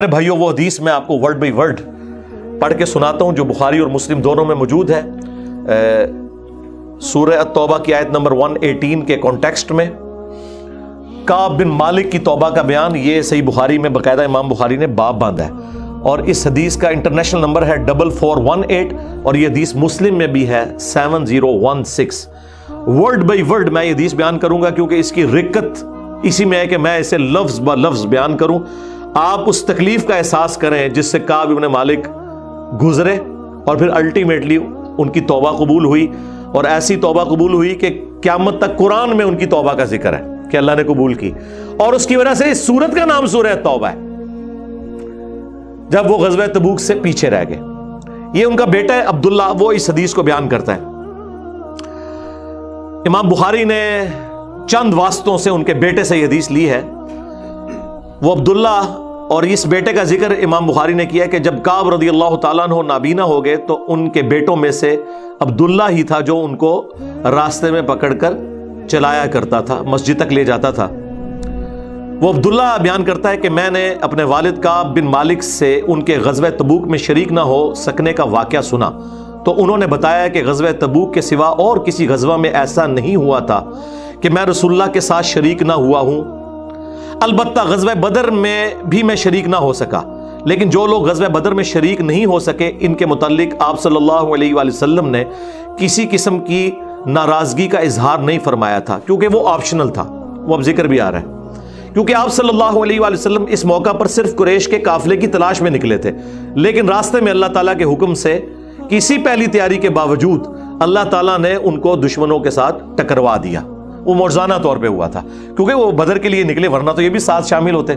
بھائیوں وہ حدیث میں آپ کو ورڈ بائی ورڈ پڑھ کے سناتا ہوں جو بخاری اور مسلم دونوں میں موجود ہے۔ سورہ التوبہ کی آیت نمبر 118 کے کانٹیکسٹ میں کعب بن مالک کی توبہ کا بیان، یہ صحیح بخاری میں باقاعدہ امام بخاری نے باب باندھا ہے، اور اس حدیث کا انٹرنیشنل نمبر ہے 4418، اور یہ حدیث مسلم میں بھی ہے 7016۔ ورڈ بائی ورڈ میں یہ حدیث بیان کروں گا کیونکہ اس کی رکت اسی میں ہے کہ میں اسے لفظ با لفظ بیان کروں، آپ اس تکلیف کا احساس کریں جس سے کعب بن مالک گزرے، اور پھر الٹیمیٹلی ان کی توبہ قبول ہوئی، اور ایسی توبہ قبول ہوئی کہ قیامت تک قرآن میں ان کی توبہ کا ذکر ہے کہ اللہ نے قبول کی، اور اس کی وجہ سے اس سورت کا نام سورہ توبہ ہے، جب وہ غزوہ تبوک سے پیچھے رہ گئے۔ یہ ان کا بیٹا ہے عبداللہ، وہ اس حدیث کو بیان کرتا ہے۔ امام بخاری نے چند واسطوں سے ان کے بیٹے سے یہ حدیث لی ہے۔ وہ عبداللہ اور اس بیٹے کا ذکر امام بخاری نے کیا کہ جب کعب رضی اللہ تعالیٰ عنہ نابینا ہو گئے تو ان کے بیٹوں میں سے عبداللہ ہی تھا جو ان کو راستے میں پکڑ کر چلایا کرتا تھا، مسجد تک لے جاتا تھا۔ وہ عبداللہ بیان کرتا ہے کہ میں نے اپنے والد کعب بن مالک سے ان کے غزوہ تبوک میں شریک نہ ہو سکنے کا واقعہ سنا، تو انہوں نے بتایا کہ غزوہ تبوک کے سوا اور کسی غزوہ میں ایسا نہیں ہوا تھا کہ میں رسول اللہ کے ساتھ شریک نہ ہوا ہوں، البتہ غزوہ بدر میں بھی میں شریک نہ ہو سکا، لیکن جو لوگ غزوہ بدر میں شریک نہیں ہو سکے ان کے متعلق آپ صلی اللہ علیہ وآلہ وسلم نے کسی قسم کی ناراضگی کا اظہار نہیں فرمایا تھا، کیونکہ وہ آپشنل تھا، وہ اب ذکر بھی آ رہا ہے، کیونکہ آپ صلی اللہ علیہ وآلہ وسلم اس موقع پر صرف قریش کے قافلے کی تلاش میں نکلے تھے، لیکن راستے میں اللہ تعالیٰ کے حکم سے کسی پہلی تیاری کے باوجود اللہ تعالیٰ نے ان کو دشمنوں کے ساتھ ٹکروا دیا۔ وہ معجزانہ طور پہ ہوا تھا کیونکہ وہ بدر کے لیے نکلے، ورنہ تو یہ بھی ساتھ شامل ہوتے۔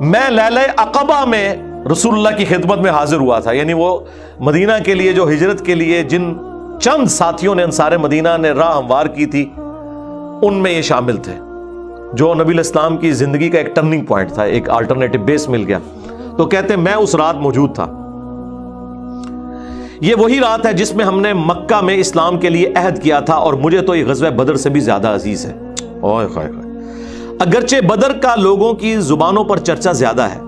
میں لیلہ عقبہ میں رسول اللہ کی خدمت میں حاضر ہوا تھا، یعنی وہ مدینہ کے لیے جو ہجرت کے لیے جن چند ساتھیوں نے انصار مدینہ نے راہ ہموار کی تھی ان میں یہ شامل تھے، جو نبی الاسلام کی زندگی کا ایک ٹرننگ پوائنٹ تھا، ایک آلٹرنیٹو بیس مل گیا۔ تو کہتے ہیں میں اس رات موجود تھا۔ یہ وہی رات ہے جس میں ہم نے مکہ میں اسلام کے لیے عہد کیا تھا، اور مجھے تو یہ غزوہ بدر سے بھی زیادہ عزیز ہے۔ اگرچہ بدر کا لوگوں کی زبانوں پر چرچا زیادہ ہے،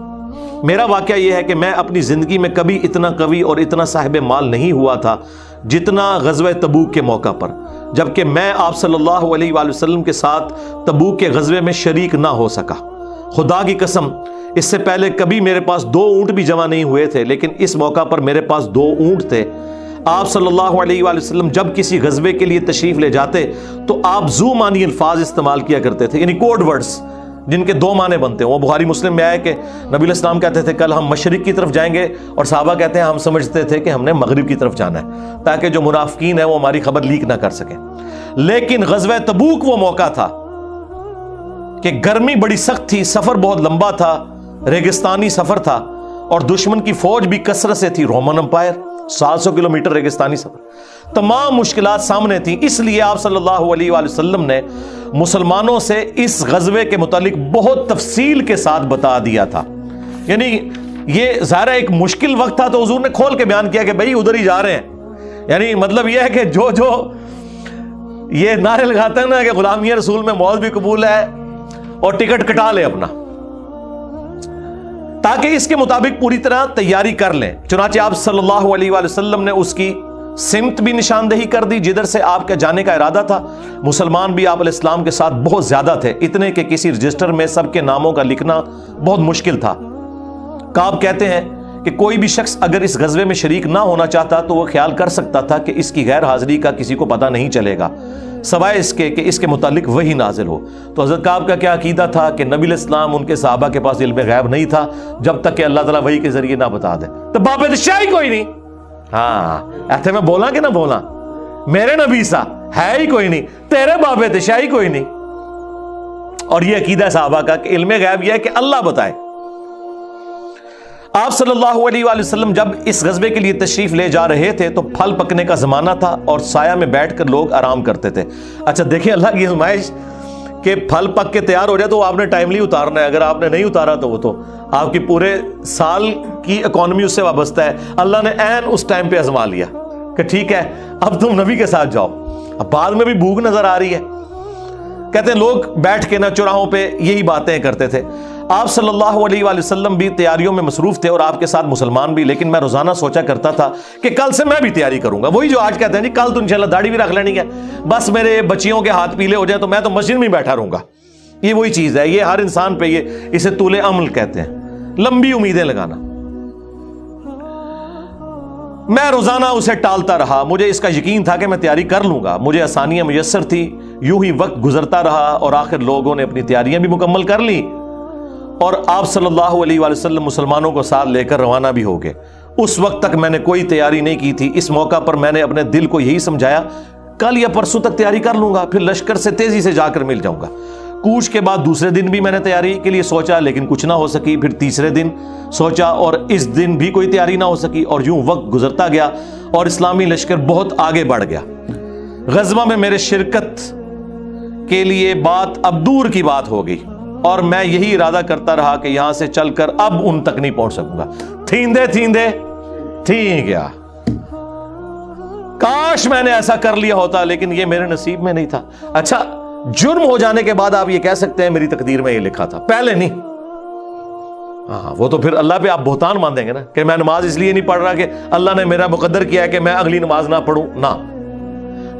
میرا واقعہ یہ ہے کہ میں اپنی زندگی میں کبھی اتنا قوی اور اتنا صاحب مال نہیں ہوا تھا جتنا غزوہ تبوک کے موقع پر، جبکہ میں آپ صلی اللہ علیہ وآلہ وسلم کے ساتھ تبوک کے غزوے میں شریک نہ ہو سکا۔ خدا کی قسم اس سے پہلے کبھی میرے پاس 2 اونٹ بھی جمع نہیں ہوئے تھے، لیکن اس موقع پر میرے پاس 2 اونٹ تھے۔ آپ صلی اللہ علیہ وآلہ وسلم جب کسی غزوے کے لیے تشریف لے جاتے تو آپ ذو معنی الفاظ استعمال کیا کرتے تھے، یعنی کوڈ ورڈز جن کے 2 معنی بنتے ہیں۔ وہ بخاری مسلم میں آیا کہ نبی الاسلام کہتے تھے کل ہم مشرق کی طرف جائیں گے، اور صحابہ کہتے ہیں ہم سمجھتے تھے کہ ہم نے مغرب کی طرف جانا ہے تاکہ جو منافقین ہیں وہ ہماری خبر لیک نہ کر سکیں۔ لیکن غزوہ تبوک وہ موقع تھا کہ گرمی بڑی سخت تھی، سفر بہت لمبا تھا، ریگستانی سفر تھا، اور دشمن کی فوج بھی کثرت سے تھی، رومن امپائر، 700 کلومیٹر ریگستانی سفر، تمام مشکلات سامنے تھیں۔ اس لیے آپ صلی اللہ علیہ وآلہ وسلم نے مسلمانوں سے اس غزوے کے متعلق بہت تفصیل کے ساتھ بتا دیا تھا، یعنی یہ ظاہر ایک مشکل وقت تھا تو حضور نے کھول کے بیان کیا کہ بھائی ادھر ہی جا رہے ہیں، یعنی مطلب یہ ہے کہ جو یہ نعرے لگاتے ہیں نا کہ غلامی رسول میں موت بھی قبول ہے اور ٹکٹ کٹا لے اپنا، تاکہ اس کے مطابق پوری طرح تیاری کر لیں۔ چنانچہ آپ صلی اللہ علیہ وآلہ وسلم نے اس کی سمت بھی نشاندہی کر دی جدھر سے آپ کا جانے کا ارادہ تھا۔ مسلمان بھی آپ علیہ السلام کے ساتھ بہت زیادہ تھے، اتنے کہ کسی رجسٹر میں سب کے ناموں کا لکھنا بہت مشکل تھا۔ کعب کہتے ہیں کہ کوئی بھی شخص اگر اس غزوے میں شریک نہ ہونا چاہتا تو وہ خیال کر سکتا تھا کہ اس کی غیر حاضری کا کسی کو پتہ نہیں چلے گا سوائے اس کے کہ اس کے متعلق وحی نازل ہو۔ تو حضرت کعب کا کیا عقیدہ تھا کہ نبی علیہ السلام ان کے صحابہ کے پاس علم غیب نہیں تھا جب تک کہ اللہ تعالیٰ وحی کے ذریعے نہ بتا دے۔ تو باب شاہی کوئی نہیں، ہاں ایسے میں بولا کہ نہ بولا، میرے نبی سا ہے ہی کوئی نہیں، تیرے باب شاہی کوئی نہیں۔ اور یہ عقیدہ صحابہ کا کہ علم غیب یہ ہے کہ اللہ بتائے۔ آپ صلی اللہ علیہ وآلہ وسلم جب اس غزوے کے لیے تشریف لے جا رہے تھے تو پھل پکنے کا زمانہ تھا اور سایہ میں بیٹھ کر لوگ آرام کرتے تھے۔ اچھا دیکھیں اللہ کی آزمائش کہ پھل پک کے تیار ہو جائے تو آپ نے ٹائملی اتارنا ہے، اگر آپ نے نہیں اتارا تو وہ تو آپ کی پورے سال کی اکانومی اس سے وابستہ ہے۔ اللہ نے عین اس ٹائم پہ آزما لیا کہ ٹھیک ہے اب تم نبی کے ساتھ جاؤ۔ اب بعد میں بھی بھوک نظر آ رہی ہے، کہتے ہیں لوگ بیٹھ کے نہ چوراہوں پہ یہی باتیں کرتے تھے۔ آپ صلی اللہ علیہ وآلہ وسلم بھی تیاریوں میں مصروف تھے اور آپ کے ساتھ مسلمان بھی، لیکن میں روزانہ سوچا کرتا تھا کہ کل سے میں بھی تیاری کروں گا. وہی جو آج کہتے ہیں جی کل تو انشاءاللہ داڑھی بھی رکھ لینی ہے، بس میرے بچیوں کے ہاتھ پیلے ہو جائیں تو میں تو مسجد میں ہی بیٹھا رہوں گا. یہ وہی چیز ہے، یہ ہر انسان پہ اسے طول عمل کہتے ہیں، لمبی امیدیں لگانا. میں روزانہ اسے ٹالتا رہا. مجھے اس کا یقین تھا کہ میں تیاری کر لوں گا، مجھے آسانیاں میسر تھی. یوں ہی وقت گزرتا رہا اور آخر لوگوں نے اپنی تیاریاں بھی مکمل کر لی اور آپ صلی اللہ علیہ وآلہ وسلم مسلمانوں کو ساتھ لے کر روانہ بھی ہو گئے. اس وقت تک میں نے کوئی تیاری نہیں کی تھی. اس موقع پر میں نے اپنے دل کو یہی سمجھایا کل یا پرسوں تک تیاری کر لوں گا، پھر لشکر سے تیزی سے جا کر مل جاؤں گا. کوچ کے بعد دوسرے دن بھی میں نے تیاری کے لیے سوچا لیکن کچھ نہ ہو سکی. پھر تیسرے دن سوچا اور اس دن بھی کوئی تیاری نہ ہو سکی. اور یوں وقت گزرتا گیا اور اسلامی لشکر بہت آگے بڑھ گیا. غزوہ میں میرے شرکت کے لیے بات اب دور کی بات ہو گئی اور میں یہی ارادہ کرتا رہا کہ یہاں سے چل کر اب ان تک نہیں پہنچ سکوں گا. تھیندے تھی گیا. کاش میں نے ایسا کر لیا ہوتا، لیکن یہ میرے نصیب میں نہیں تھا. اچھا، جرم ہو جانے کے بعد آپ یہ کہہ سکتے ہیں میری تقدیر میں یہ لکھا تھا، پہلے نہیں. ہاں، وہ تو پھر اللہ پہ آپ بہتان مان دیں گے نا کہ میں نماز اس لیے نہیں پڑھ رہا کہ اللہ نے میرا مقدر کیا ہے کہ میں اگلی نماز نہ پڑھوں. نہ،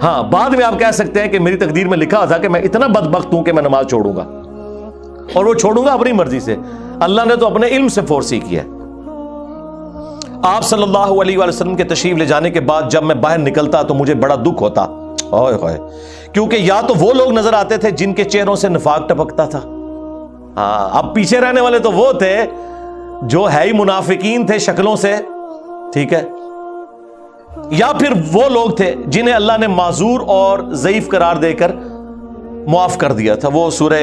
ہاں بعد میں آپ کہہ سکتے ہیں کہ میری تقدیر میں لکھا تھا کہ میں اتنا بدبخت ہوں کہ میں نماز چھوڑوں گا، اور وہ چھوڑوں گا اپنی مرضی سے. اللہ نے تو اپنے علم سے فورسی کیا ہے. آپ صلی اللہ علیہ وآلہ وسلم کے تشریف لے جانے کے بعد جب میں باہر نکلتا تو مجھے بڑا دکھ ہوتا، کیونکہ یا تو وہ لوگ نظر آتے تھے جن کے چہروں سے نفاق ٹپکتا تھا. اب پیچھے رہنے والے تو وہ تھے جو ہے ہی منافقین تھے شکلوں سے، ٹھیک ہے، یا پھر وہ لوگ تھے جنہیں اللہ نے معذور اور ضعیف قرار دے کر معاف کر دیا تھا. وہ سورہ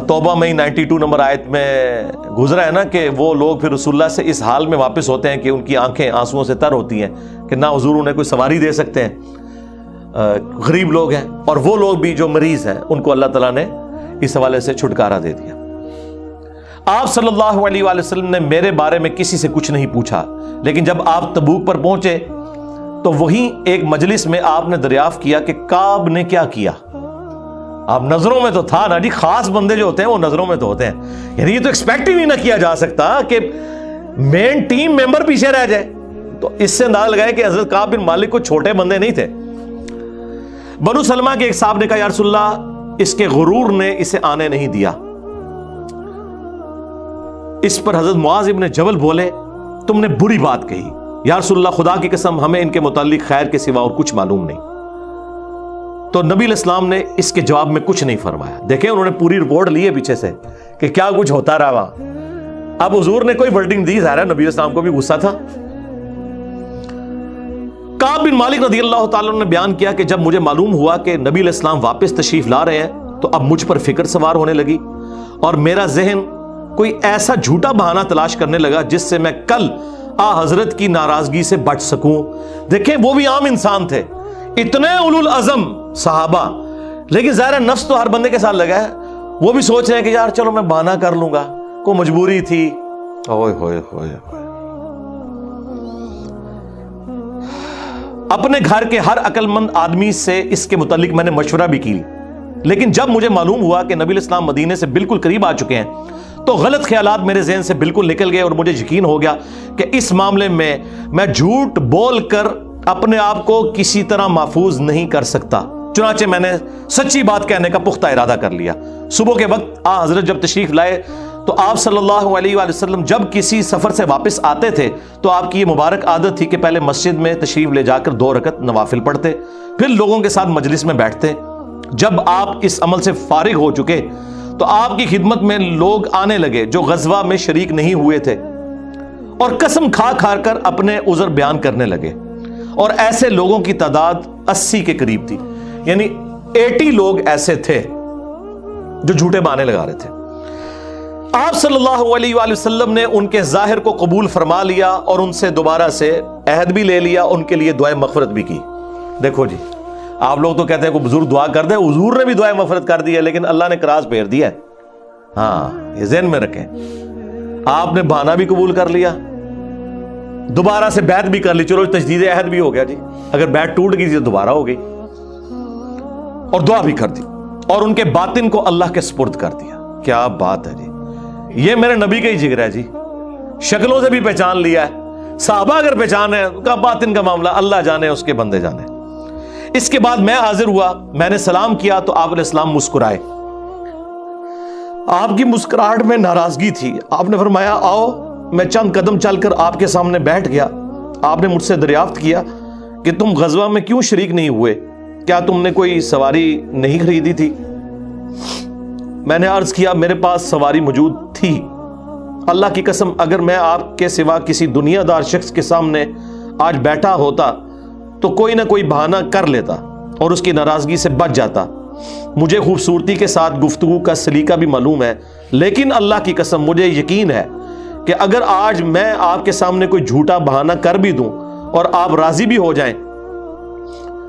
توبہ میں 92 نمبر آیت میں گزرا ہے نا کہ وہ لوگ پھر رسول اللہ سے اس حال میں واپس ہوتے ہیں کہ ان کی آنکھیں آنسوؤں سے تر ہوتی ہیں کہ نہ حضور انہیں کوئی سواری دے سکتے ہیں، غریب لوگ ہیں. اور وہ لوگ بھی جو مریض ہیں ان کو اللہ تعالیٰ نے اس حوالے سے چھٹکارا دے دیا. آپ صلی اللہ علیہ وآلہ وسلم نے میرے بارے میں کسی سے کچھ نہیں پوچھا، لیکن جب آپ تبوک پر پہنچے تو وہیں ایک مجلس میں آپ نے دریافت کیا کہ کعب نے کیا کیا. آپ نظروں میں تو تھا نا جی، خاص بندے جو ہوتے ہیں وہ نظروں میں تو ہوتے ہیں. یعنی یہ تو ایکسپیکٹ ہی نہ کیا جا سکتا کہ مین ٹیم ممبر پیچھے رہ جائے. تو اس سے اندازہ لگائے کہ حضرت کعب بن مالک کو چھوٹے بندے نہیں تھے. بنو سلمہ کے ایک صاحب نے کہا یا رسول اللہ اس کے غرور نے اسے آنے نہیں دیا. اس پر حضرت معاذ ابن جبل بولے تم نے بری بات کہی. یا رسول اللہ خدا کی قسم ہمیں ان کے متعلق خیر کے سوا اور کچھ معلوم نہیں. تو نبی علیہ السلام نے اس کے جواب میں کچھ نہیں فرمایا. دیکھیں انہوں نے پوری رپورٹ لی ہے پیچھے سے کہ کیا کچھ ہوتا رہا وہاں. اب حضور نے کوئی ورڈنگ دی، ظاہر ہے نبی علیہ السلام کو بھی غصہ تھا. کعب بن مالک رضی اللہ تعالیٰ نے بیان کیا کہ جب مجھے معلوم ہوا کہ نبی علیہ السلام واپس تشریف لا رہے ہیں تو اب مجھ پر فکر سوار ہونے لگی اور میرا ذہن کوئی ایسا جھوٹا بہانہ تلاش کرنے لگا جس سے میں کل حضرت کی ناراضگی سے بچ سکوں. دیکھیں وہ بھی عام انسان تھے، اتنے اولو العزم صحابہ، لیکن ظاہر نفس تو ہر بندے کے ساتھ لگا ہے. وہ بھی سوچ رہے ہیں کہ یار چلو میں بہانہ کر لوں گا، کوئی مجبوری تھی. اوئے ہوئے ہوئے اپنے گھر کے ہر عقل مند آدمی سے اس کے متعلق میں نے مشورہ بھی کی، لیکن جب مجھے معلوم ہوا کہ نبی علیہ السلام مدینے سے بالکل قریب آ چکے ہیں تو غلط خیالات میرے ذہن سے بالکل نکل گئے اور مجھے یقین ہو گیا کہ اس معاملے میں جھوٹ بول کر اپنے آپ کو کسی طرح محفوظ نہیں کر سکتا. چنانچہ میں نے سچی بات کہنے کا پختہ ارادہ کر لیا. صبح کے وقت حضرت جب تشریف لائے تو آپ صلی اللہ علیہ وآلہ وسلم جب کسی سفر سے واپس آتے تھے تو آپ کی یہ مبارک عادت تھی کہ پہلے مسجد میں تشریف لے جا کر 2 رکعت نوافل پڑھتے، پھر لوگوں کے ساتھ مجلس میں بیٹھتے. جب آپ اس عمل سے فارغ ہو چکے تو آپ کی خدمت میں لوگ آنے لگے جو غزوہ میں شریک نہیں ہوئے تھے اور قسم کھا کھا کر اپنے عذر بیان کرنے لگے، اور ایسے لوگوں کی تعداد 80 کے قریب تھی. یعنی 80 لوگ ایسے تھے جو جھوٹے بہانے لگا رہے تھے. آپ صلی اللہ علیہ وآلہ وسلم نے ان کے ظاہر کو قبول فرما لیا اور ان سے دوبارہ سے عہد بھی لے لیا، ان کے لیے دعائے مغفرت بھی کی. دیکھو جی، آپ لوگ تو کہتے ہیں کوئی بزرگ دعا کر دے، حضور نے بھی دعائے مغفرت کر دی ہے، لیکن اللہ نے کراس پھیر دیا ہے. ہاں یہ ذہن میں رکھیں. آپ نے بہانہ بھی قبول کر لیا، دوبارہ سے بیعت بھی کر لی، چلو تجدید عہد بھی ہو گیا جی. اگر بیعت ٹوٹ گئی تو دوبارہ ہو گئی، اور دعا بھی کر دی اور ان کے باطن کو اللہ کے سپرد کر دیا. کیا بات ہے جی. یہ میرے نبی کا ہی جگر ہے جی، شکلوں سے بھی پہچان لیا ہے، صحابہ اگر پہچان ہے کا باطن کا معاملہ اللہ جانے، اس کے بندے جانے۔ اس کے بعد میں حاضر ہوا، میں نے سلام کیا تو آپ علیہ السلام مسکرائے، آپ کی مسکراہٹ میں ناراضگی تھی۔ آپ نے فرمایا آؤ، میں چند قدم چل کر آپ کے سامنے بیٹھ گیا۔ آپ نے مجھ سے دریافت کیا کہ تم غزوہ میں کیوں شریک نہیں ہوئے، کیا تم نے کوئی سواری نہیں خریدی تھی؟ میں نے عرض کیا میرے پاس سواری موجود تھی، اللہ کی قسم اگر میں آپ کے سوا کسی دنیا دار شخص کے سامنے آج بیٹھا ہوتا تو کوئی نہ کوئی بہانہ کر لیتا اور اس کی ناراضگی سے بچ جاتا۔ مجھے خوبصورتی کے ساتھ گفتگو کا سلیقہ بھی معلوم ہے، لیکن اللہ کی قسم مجھے یقین ہے کہ اگر آج میں آپ کے سامنے کوئی جھوٹا بہانہ کر بھی دوں اور آپ راضی بھی ہو جائیں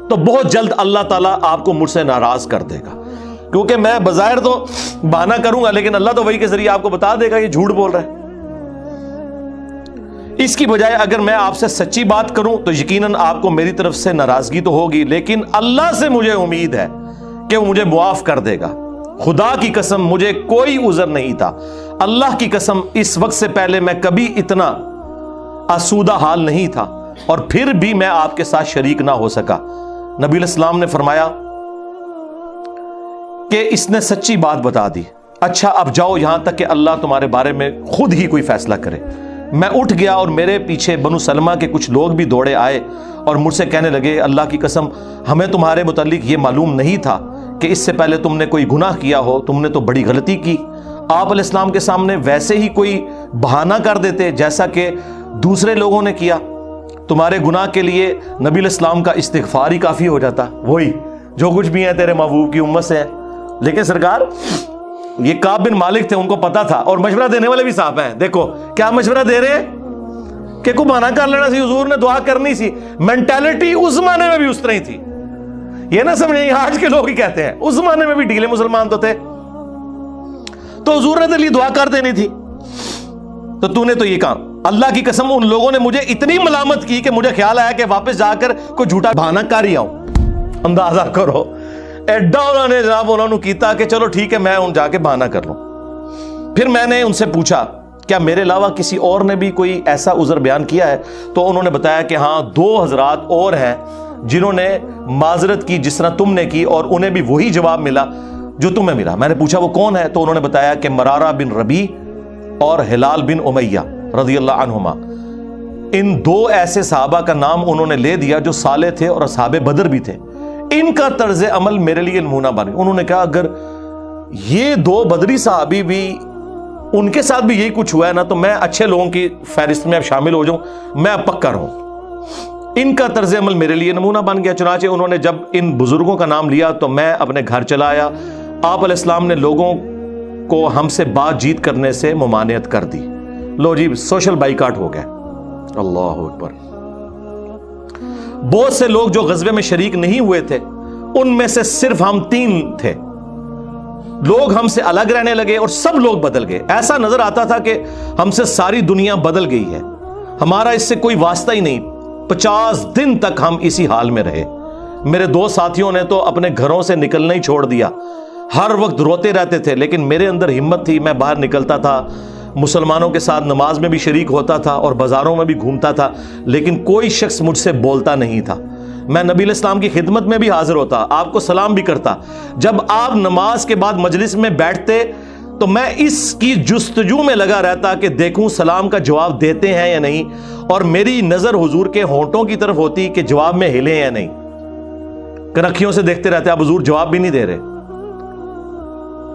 تو بہت جلد اللہ تعالیٰ آپ کو مجھ سے ناراض کر دے گا، کیونکہ میں بظاہر تو بہانہ کروں گا لیکن اللہ تو وہی کے ذریعے آپ کو بتا دے گا یہ جھوٹ بول رہا ہے۔ اس کی بجائے اگر میں آپ سے سچی بات کروں تو یقیناً آپ کو میری طرف سے ناراضگی تو ہوگی، لیکن اللہ سے مجھے امید ہے کہ وہ مجھے معاف کر دے گا۔ خدا کی قسم مجھے کوئی عذر نہیں تھا، اللہ کی قسم اس وقت سے پہلے میں کبھی اتنا آسودہ حال نہیں تھا، اور پھر بھی میں آپ کے ساتھ شریک نہ ہو سکا۔ نبی علیہ السلام نے فرمایا کہ اس نے سچی بات بتا دی، اچھا اب جاؤ یہاں تک کہ اللہ تمہارے بارے میں خود ہی کوئی فیصلہ کرے۔ میں اٹھ گیا اور میرے پیچھے بنو سلمہ کے کچھ لوگ بھی دوڑے آئے اور مجھ سے کہنے لگے اللہ کی قسم ہمیں تمہارے متعلق یہ معلوم نہیں تھا کہ اس سے پہلے تم نے کوئی گناہ کیا ہو، تم نے تو بڑی غلطی کی۔ آپ علیہ السلام کے سامنے ویسے ہی کوئی بہانہ کر دیتے جیسا کہ دوسرے لوگوں نے کیا، تمہارے گناہ کے لیے نبی علیہ السلام کا استغفار ہی کافی ہو جاتا، وہی جو کچھ بھی ہے تیرے محبوب کی امت سے ہے۔ لیکن سرکار یہ کعب بن مالک تھے، ان کو پتا تھا، اور مشورہ دینے والے بھی صاحب ہیں، دیکھو کیا مشورہ دے رہے کہ کو بہانہ کر لینا سی، حضور نے دعا کرنی سی۔ مینٹالٹی اس زمانے میں بھی اس طرح ہی تھی، یہ نہ سمجھیں آج کے لوگ ہی کہتے ہیں، اس زمانے میں بھی ڈھیلے مسلمان تو تھے، تو حضور نے تیرے لیے دعا کر دینی تھی، تو نے تو یہ کام۔ اللہ کی قسم ان لوگوں نے مجھے اتنی ملامت کی کہ مجھے خیال آیا کہ واپس جا کر کوئی جھوٹا بہانہ کر ہی آؤں۔ اندازہ کرو ایڈا انہوں نے جناب انہوں نے کیتا کہ چلو ٹھیک ہے میں ان جا کے بہانہ کر لوں۔ پھر میں نے ان سے پوچھا کیا میرے علاوہ کسی اور نے بھی کوئی ایسا عذر بیان کیا ہے؟ تو انہوں نے بتایا کہ ہاں 2 حضرات اور ہیں جنہوں نے معذرت کی جس طرح تم نے کی، اور انہیں بھی وہی جواب ملا جو تمہیں ملا۔ میں نے پوچھا وہ کون ہے؟ تو انہوں نے بتایا کہ مرارہ بن ربیع اور ہلال بن امیہ رضی اللہ عنہما۔ ان 2 ایسے صحابہ کا نام انہوں نے لے دیا جو صالح تھے اور اصحاب بدر بھی تھے، ان کا طرز عمل میرے لیے نمونہ بنے۔ انہوں نے کہا اگر یہ 2 بدری صحابی بھی ان کے ساتھ بھی یہی کچھ ہوا ہے نا تو میں اچھے لوگوں کی فہرست میں اب شامل ہو جاؤں، میں اب پکا رہوں۔ ان کا طرز عمل میرے لیے نمونہ بن گیا۔ چنانچہ انہوں نے جب ان بزرگوں کا نام لیا تو میں اپنے گھر چلا آیا۔ آپ علیہ السلام نے لوگوں کو ہم سے بات چیت کرنے سے ممانعت کر دی۔ لو جی سوشل بائیکاٹ ہو گیا۔ اللہ اکبر۔ بہت سے لوگ جو غزوے میں شریک نہیں ہوئے تھے ان میں سے صرف ہم 3 تھے، لوگ ہم سے الگ رہنے لگے اور سب لوگ بدل گئے۔ ایسا نظر آتا تھا کہ ہم سے ساری دنیا بدل گئی ہے، ہمارا اس سے کوئی واسطہ ہی نہیں۔ 50 دن تک ہم اسی حال میں رہے۔ میرے 2 ساتھیوں نے تو اپنے گھروں سے نکلنا ہی چھوڑ دیا، ہر وقت روتے رہتے تھے، لیکن میرے اندر ہمت تھی، میں باہر نکلتا تھا، مسلمانوں کے ساتھ نماز میں بھی شریک ہوتا تھا اور بازاروں میں بھی گھومتا تھا، لیکن کوئی شخص مجھ سے بولتا نہیں تھا۔ میں نبی علیہ السلام کی خدمت میں بھی حاضر ہوتا، آپ کو سلام بھی کرتا۔ جب آپ نماز کے بعد مجلس میں بیٹھتے تو میں اس کی جستجو میں لگا رہتا کہ دیکھوں سلام کا جواب دیتے ہیں یا نہیں، اور میری نظر حضور کے ہونٹوں کی طرف ہوتی کہ جواب میں ہلے یا نہیں۔ کنکھیوں سے دیکھتے رہتے آپ حضور جواب بھی نہیں دے رہے۔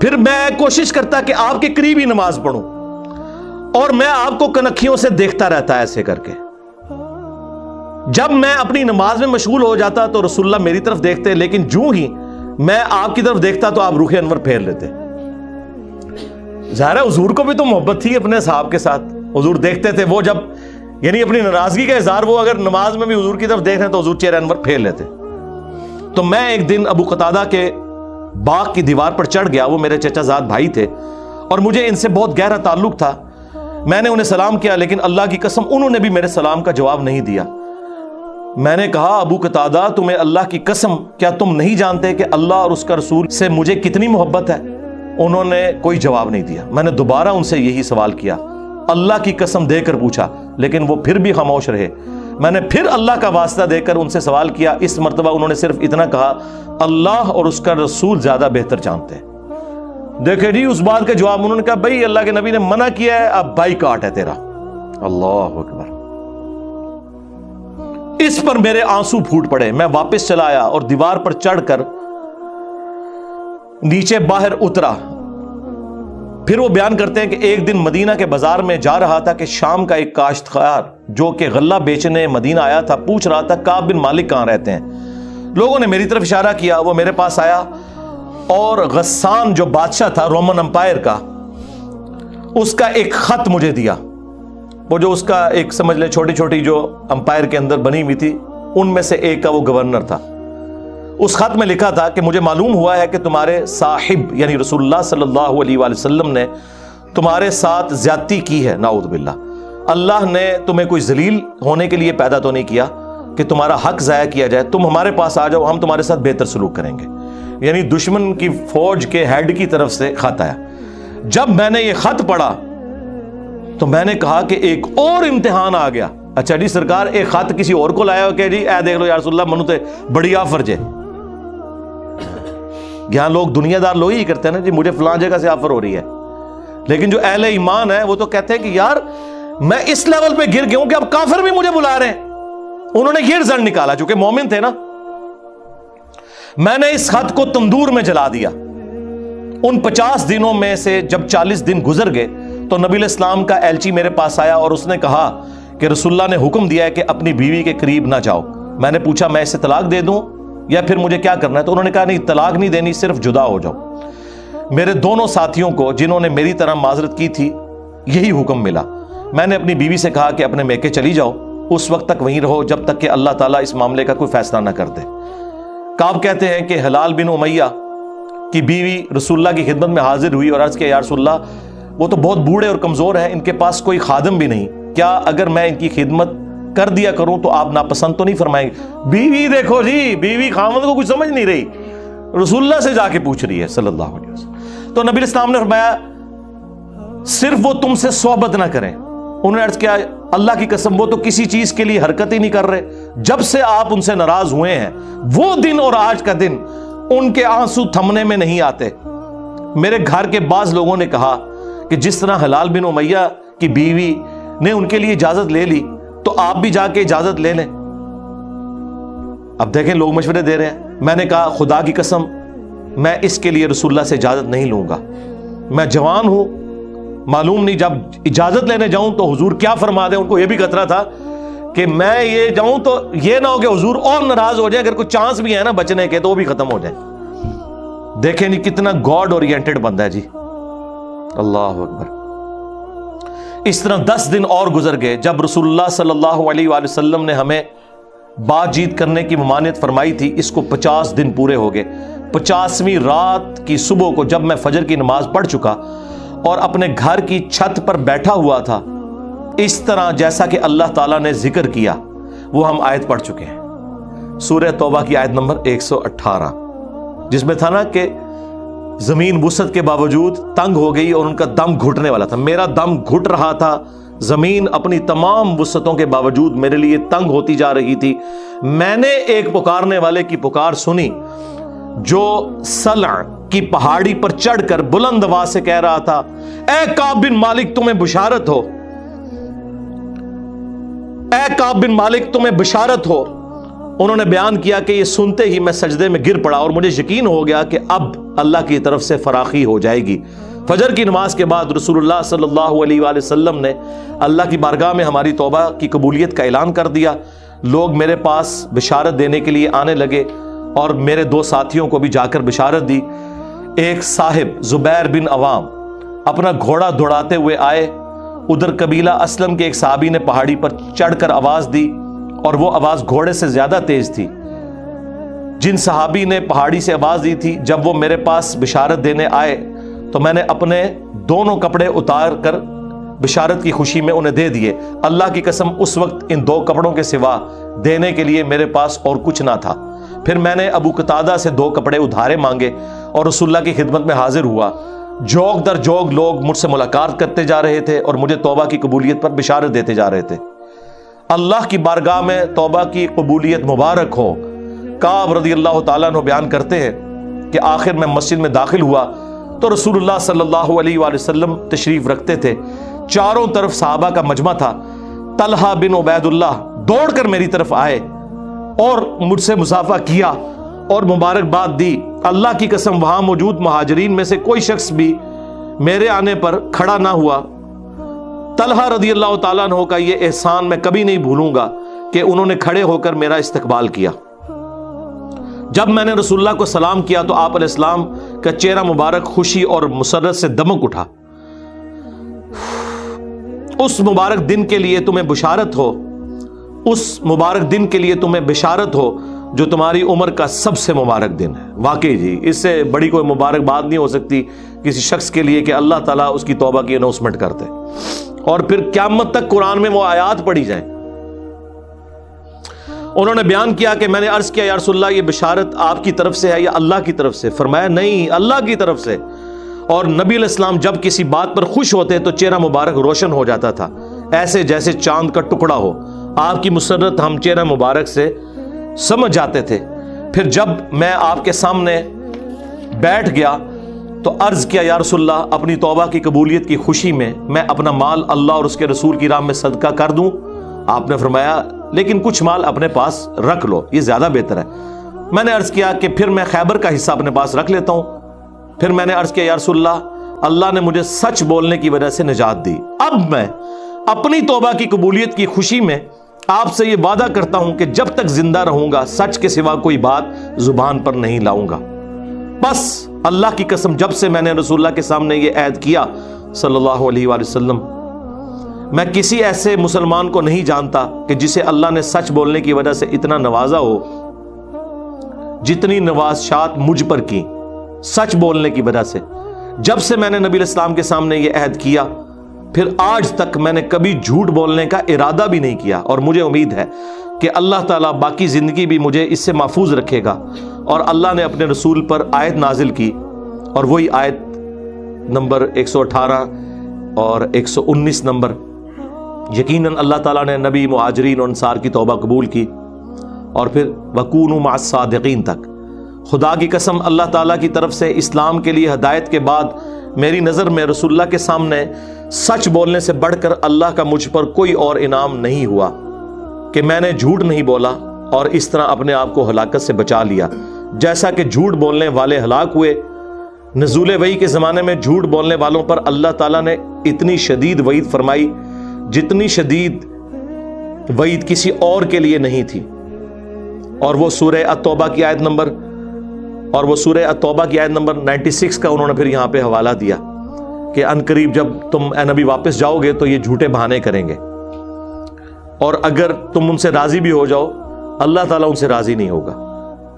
پھر میں کوشش کرتا کہ آپ کے قریب ہی نماز پڑھوں، اور میں آپ کو کنکھیوں سے دیکھتا رہتا ایسے کر کے۔ جب میں اپنی نماز میں مشغول ہو جاتا تو رسول اللہ میری طرف دیکھتے، لیکن جو ہی میں آپ کی طرف دیکھتا تو آپ رخ انور پھیر لیتے۔ ظاہر ہے حضور کو بھی تو محبت تھی اپنے صحاب کے ساتھ، حضور دیکھتے تھے، وہ جب یعنی اپنی ناراضگی کا اظہار وہ اگر نماز میں بھی حضور کی طرف دیکھ رہے ہیں تو حضور چہرہ انور پھیر لیتے۔ تو میں ایک دن ابو قتادہ کے باغ کی دیوار پر چڑھ گیا، وہ میرے چچا زاد بھائی تھے اور مجھے ان سے بہت گہرا تعلق تھا۔ میں نے انہیں سلام کیا، لیکن اللہ کی قسم انہوں نے بھی میرے سلام کا جواب نہیں دیا۔ میں نے کہا ابو قتادہ تمہیں اللہ کی قسم کیا تم نہیں جانتے کہ اللہ اور اس کا رسول سے مجھے کتنی محبت ہے؟ انہوں نے کوئی جواب نہیں دیا. میں نے دوبارہ ان سے یہی سوال کیا, اللہ کی قسم دے کر پوچھا, لیکن وہ پھر بھی خاموش رہے. میں نے پھر اللہ کا واسطہ دے کر ان سے سوال کیا. اس مرتبہ انہوں نے صرف اتنا کہا, اللہ اور اس کا رسول زیادہ بہتر جانتے ہیں. دیکھیں جی اس بات کا جواب انہوں نے کہا, بھائی اللہ کے نبی نے منع کیا ہے, اب بائی کاٹ ہے تیرا. اللہ اکبر. اس پر میرے آنسو پھوٹ پڑے. میں واپس چلا آیا اور دیوار پر چڑھ کر نیچے باہر اترا. پھر وہ بیان کرتے ہیں کہ ایک دن مدینہ کے بازار میں جا رہا تھا کہ شام کا ایک کاشتکار جو کہ غلہ بیچنے مدینہ آیا تھا پوچھ رہا تھا کعب بن مالک کہاں رہتے ہیں. لوگوں نے میری طرف اشارہ کیا, وہ میرے پاس آیا اور غسان جو بادشاہ تھا رومن امپائر کا, اس کا ایک خط مجھے دیا. وہ جو اس کا ایک سمجھ لیں چھوٹی چھوٹی جو امپائر کے اندر بنی ہوئی تھی ان میں سے ایک کا وہ گورنر تھا. اس خط میں لکھا تھا کہ مجھے معلوم ہوا ہے کہ تمہارے صاحب یعنی رسول اللہ صلی اللہ علیہ وآلہ وسلم نے تمہارے ساتھ زیادتی کی ہے. نعوذ باللہ. اللہ نے تمہیں کوئی ذلیل ہونے کے لیے پیدا تو نہیں کیا کہ تمہارا حق ضائع کیا جائے. تم ہمارے پاس آ جاؤ, ہم تمہارے ساتھ بہتر سلوک کریں گے. یعنی دشمن کی فوج کے ہیڈ کی طرف سے خط آیا. جب میں نے یہ خط پڑھا تو میں نے کہا کہ ایک اور امتحان آ گیا. اچھا جی سرکار, ایک خط کسی اور کو لایا ہو کہ جی اے دیکھ لو یا رسول اللہ منو تے بڑی آفر جے. یہاں لوگ دنیا دار لوگ ہی کرتے ہیں نا جی, مجھے فلاں جگہ سے آفر ہو رہی ہے. لیکن جو اہل ایمان ہے وہ تو کہتے ہیں کہ یار میں اس لیول پہ گر گیا ہوں کہ اب کافر بھی مجھے بلا رہے ہیں. انہوں نے یہ رزلٹ نکالا, چونکہ مومن تھے نا. میں نے اس خط کو تندور میں جلا دیا. ان 50 دنوں میں سے جب 40 دن گزر گئے تو نبی علیہ السلام کا ایلچی میرے پاس آیا اور اس نے کہا کہ رسول اللہ نے حکم دیا ہے کہ اپنی بیوی کے قریب نہ جاؤ. میں نے پوچھا میں اسے طلاق دے دوں یا پھر مجھے کیا کرنا ہے؟ تو انہوں نے کہا نہیں, طلاق نہیں دینی, صرف جدا ہو جاؤ. میرے دونوں ساتھیوں کو جنہوں نے میری طرح معذرت کی تھی یہی حکم ملا. میں نے اپنی بیوی سے کہا کہ اپنے میکے چلی جاؤ, اس وقت تک وہیں رہو جب تک کہ اللہ تعالیٰ اس معاملے کا کوئی فیصلہ نہ کر دے. کعب کہتے ہیں کہ ہلال بن امیہ کی بیوی رسول اللہ کی خدمت میں حاضر ہوئی اور عرض کیا یا رسول اللہ وہ تو بہت بوڑھے اور کمزور ہیں, ان کے پاس کوئی خادم بھی نہیں, کیا اگر میں ان کی خدمت کر دیا کروں تو آپ ناپسند تو نہیں فرمائیں گے؟ بیوی دیکھو جی, بیوی خامد کو کچھ سمجھ نہیں رہی, رسول اللہ سے جا کے پوچھ رہی ہے صلی اللہ علیہ وسلم. تو نبی اسلام نے فرمایا صرف وہ تم سے صحبت نہ کریں. انہوں نے عرض کیا اللہ کی قسم وہ تو کسی چیز کے لیے حرکت ہی نہیں کر رہے. جب سے آپ ان سے ناراض ہوئے ہیں وہ دن اور آج کا دن ان کے آنسو تھمنے میں نہیں آتے. میرے گھر کے بعض لوگوں نے کہا کہ جس طرح ہلال بن امیہ کی بیوی نے ان کے لیے اجازت لے لی تو آپ بھی جا کے اجازت لے لیں. اب دیکھیں لوگ مشورے دے رہے ہیں. میں نے کہا خدا کی قسم میں اس کے لیے رسول اللہ سے اجازت نہیں لوں گا. میں جوان ہوں, معلوم نہیں جب اجازت لینے جاؤں تو حضور کیا فرما دیں. ان کو یہ بھی خطرہ تھا کہ میں یہ جاؤں تو یہ نہ ہو کہ حضور اور ناراض ہو جائے, اگر کوئی چانس بھی ہے نا بچنے کے تو وہ بھی ختم ہو جائے. دیکھیں نہیں کتنا گاڈ اورینٹڈ بندہ ہے جی. اللہ اکبر. اس طرح 10 دن اور گزر گئے. جب رسول اللہ صلی اللہ علیہ وآلہ وسلم نے ہمیں بات چیت کرنے کی ممانعت فرمائی تھی, اس کو 50 دن پورے ہو گئے. 50ویں رات کی صبح کو جب میں فجر کی نماز پڑھ چکا اور اپنے گھر کی چھت پر بیٹھا ہوا تھا, اس طرح جیسا کہ اللہ تعالیٰ نے ذکر کیا وہ ہم آیت پڑھ چکے ہیں, سورہ توبہ کی آیت نمبر 118, جس میں تھا نا کہ زمین وسعت کے باوجود تنگ ہو گئی اور ان کا دم گھٹنے والا تھا. میرا دم گھٹ رہا تھا, زمین اپنی تمام وسعتوں کے باوجود میرے لیے تنگ ہوتی جا رہی تھی. میں نے ایک پکارنے والے کی پکار سنی جو سلع کی پہاڑی پر چڑھ کر بلند آواز سے کہہ رہا تھا اے کعب بن مالک تمہیں بشارت ہو, اے کعب بن مالک تمہیں بشارت ہو. انہوں نے بیان کیا کہ یہ سنتے ہی میں سجدے میں گر پڑا اور مجھے یقین ہو گیا کہ اب اللہ کی طرف سے فراخی ہو جائے گی. فجر کی نماز کے بعد رسول اللہ صلی اللہ علیہ وآلہ وسلم نے اللہ کی بارگاہ میں ہماری توبہ کی قبولیت کا اعلان کر دیا. لوگ میرے پاس بشارت دینے کے لیے آنے لگے اور میرے 2 ساتھیوں کو بھی جا کر بشارت دی. ایک صاحب زبیر بن عوام اپنا گھوڑا دوڑاتے ہوئے آئے. ادھر قبیلہ اسلم کے ایک صحابی نے پہاڑی پر چڑھ کر آواز دی اور وہ آواز گھوڑے سے زیادہ تیز تھی. جن صحابی نے پہاڑی سے آواز دی تھی جب وہ میرے پاس بشارت دینے آئے تو میں نے اپنے دونوں کپڑے اتار کر بشارت کی خوشی میں انہیں دے دیے. اللہ کی قسم اس وقت ان 2 کپڑوں کے سوا دینے کے لیے میرے پاس اور کچھ نہ تھا. پھر میں نے ابو قتادہ سے 2 کپڑے ادھارے مانگے اور رسول اللہ کی خدمت میں حاضر ہوا. جوگ در جوگ لوگ مجھ سے ملاقات کرتے جا رہے تھے اور مجھے توبہ کی قبولیت پر بشارت دیتے جا رہے تھے۔ اللہ کی بارگاہ میں توبہ کی قبولیت مبارک ہو۔ کعب رضی اللہ تعالیٰ عنہ بیان کرتے ہیں کہ آخر میں مسجد میں داخل ہوا تو رسول اللہ صلی اللہ علیہ وآلہ وسلم تشریف رکھتے تھے، چاروں طرف صحابہ کا مجمع تھا۔ طلحہ بن عبید اللہ دوڑ کر میری طرف آئے اور مجھ سے مصافحہ کیا اور مبارکباد دی۔ اللہ کی قسم وہاں موجود مہاجرین میں سے کوئی شخص بھی میرے آنے پر کھڑا نہ ہوا۔ طلحہ رضی اللہ تعالیٰ عنہ کا یہ احسان میں کبھی نہیں بھولوں گا کہ انہوں نے کھڑے ہو کر میرا استقبال کیا۔ جب میں نے رسول اللہ کو سلام کیا تو آپ علیہ السلام کا چہرہ مبارک خوشی اور مسرت سے دمک اٹھا۔ اس مبارک دن کے لیے تمہیں بشارت ہو، اس مبارک دن کے لیے تمہیں بشارت ہو جو تمہاری عمر کا سب سے مبارک دن ہے۔ واقعی جی، اس سے بڑی کوئی مبارک بات نہیں ہو سکتی کسی شخص کے لیے کہ اللہ تعالیٰ اس کی توبہ کی اناؤنسمنٹ کرتے اور پھر قیامت تک قرآن میں وہ آیات پڑھی جائیں۔ انہوں نے بیان کیا کہ میں نے عرض کیا یا رسول اللہ یہ بشارت آپ کی طرف سے ہے یا اللہ کی طرف سے؟ فرمایا نہیں، اللہ کی طرف سے۔ اور نبی علیہ السلام جب کسی بات پر خوش ہوتے تو چہرہ مبارک روشن ہو جاتا تھا، ایسے جیسے چاند کا ٹکڑا ہو۔ آپ کی مسرت ہم چہرہ مبارک سے سمجھ جاتے تھے۔ پھر جب میں آپ کے سامنے بیٹھ گیا تو عرض کیا یا رسول اللہ اپنی توبہ کی قبولیت کی خوشی میں اپنا مال اللہ اور اس کے رسول کی راہ میں صدقہ کر دوں؟ آپ نے فرمایا لیکن کچھ مال اپنے پاس رکھ لو، یہ زیادہ بہتر ہے۔ میں نے عرض کیا کہ پھر میں خیبر کا حصہ اپنے پاس رکھ لیتا ہوں۔ پھر میں نے عرض کیا یا رسول اللہ نے مجھے سچ بولنے کی وجہ سے نجات دی، اب میں اپنی توبہ کی قبولیت کی خوشی میں آپ سے یہ وعدہ کرتا ہوں کہ جب تک زندہ رہوں گا سچ کے سوا کوئی بات زبان پر نہیں لاؤں گا۔ بس اللہ کی قسم جب سے میں نے رسول اللہ کے سامنے یہ عہد کیا صلی اللہ علیہ وآلہ وسلم، میں کسی ایسے مسلمان کو نہیں جانتا کہ جسے اللہ نے سچ بولنے کی وجہ سے اتنا نوازا ہو جتنی نوازشات مجھ پر کی سچ بولنے کی وجہ سے۔ جب سے میں نے نبی علیہ السلام کے سامنے یہ عہد کیا پھر آج تک میں نے کبھی جھوٹ بولنے کا ارادہ بھی نہیں کیا، اور مجھے امید ہے کہ اللہ تعالیٰ باقی زندگی بھی مجھے اس سے محفوظ رکھے گا۔ اور اللہ نے اپنے رسول پر آیت نازل کی، اور وہی آیت نمبر 118 اور 119 نمبر، یقیناً اللہ تعالیٰ نے نبی، مہاجرین اور انصار کی توبہ قبول کی، اور پھر وَكُونُوا مَعَ الصَّادِقِينَ تک۔ خدا کی قسم اللہ تعالیٰ کی طرف سے اسلام کے لیے ہدایت کے بعد میری نظر میں رسول اللہ کے سامنے سچ بولنے سے بڑھ کر اللہ کا مجھ پر کوئی اور انعام نہیں ہوا کہ میں نے جھوٹ نہیں بولا اور اس طرح اپنے آپ کو ہلاکت سے بچا لیا۔ جیسا کہ جھوٹ بولنے والے ہلاک ہوئے، نزول وحی کے زمانے میں جھوٹ بولنے والوں پر اللہ تعالیٰ نے اتنی شدید وعید فرمائی جتنی شدید وعید کسی اور کے لیے نہیں تھی۔ اور وہ سورہ التوبہ کی آیت نمبر 96 کا انہوں نے پھر یہاں پہ حوالہ دیا کہ عنقریب جب تم اے نبی واپس جاؤ گے تو یہ جھوٹے بہانے کریں گے، اور اگر تم ان سے راضی بھی ہو جاؤ اللہ تعالیٰ ان سے راضی نہیں ہوگا۔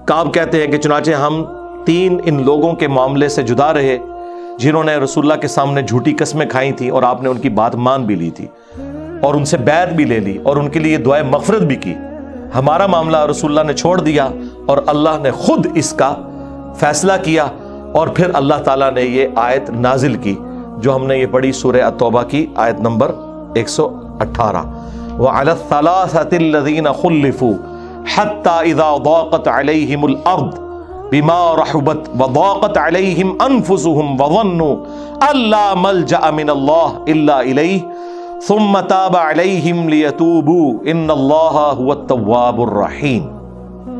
کعب کہتے ہیں کہ چنانچہ ہم 3 ان لوگوں کے معاملے سے جدا رہے جنہوں نے رسول اللہ کے سامنے جھوٹی قسمیں کھائی تھیں اور آپ نے ان کی بات مان بھی لی تھی اور ان سے بیعت بھی لے لی اور ان کے لیے دعائے مغفرت بھی کی۔ ہمارا معاملہ رسول اللہ نے چھوڑ دیا اور اللہ نے خود اس کا فیصلہ کیا، اور پھر اللہ تعالیٰ نے یہ آیت نازل کی جو ہم نے یہ پڑھی سورہ التوبہ کی آیت نمبر 118، وَعَلَى الثَّلَاثَةِ الَّذِينَ خُلِّفُوا حَتَّى إِذَا ضَاقَتْ عَلَيْهِمُ الْأَرْضُ بِمَا رَحُبَتْ وَضَاقَتْ عَلَيْهِمْ أَنفُسُهُمْ وَظَنُّوا أَن لَّا مَلْجَأَ مِنَ اللَّهِ إِلَّا إِلَيْهِ ثُمَّ تَابَ عَلَيْهِمْ لِيَتُوبُوا إِنَّ اللَّهَ هُوَ التَّوَّابُ الرَّحِيمُ۔